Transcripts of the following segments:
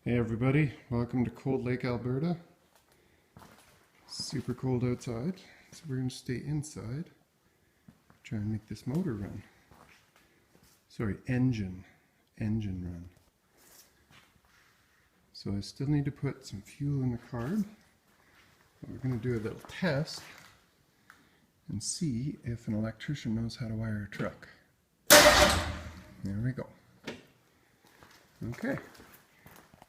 Hey everybody, welcome to Cold Lake, Alberta. Super cold outside, so we're going to stay inside, try and make this motor run. Sorry, engine run. So I still need to put some fuel in the carb. But we're going to do a little test and see if an electrician knows how to wire a truck. There we go. Okay.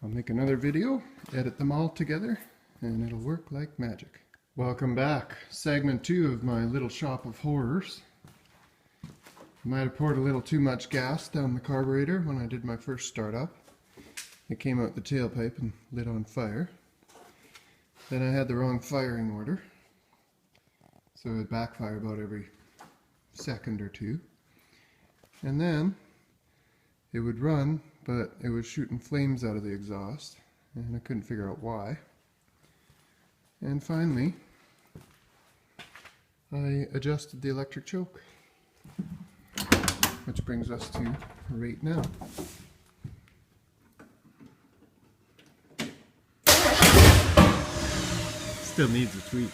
I'll make another video, edit them all together, and it'll work like magic. Welcome back. Segment 2 of my little shop of horrors. Might have poured a little too much gas down the carburetor when I did my first startup. It came out the tailpipe and lit on fire. Then I had the wrong firing order, so it would backfire about every second or two. And then it would run, but it was shooting flames out of the exhaust, and I couldn't figure out why. And finally, I adjusted the electric choke, which brings us to right now. Still needs a tweak.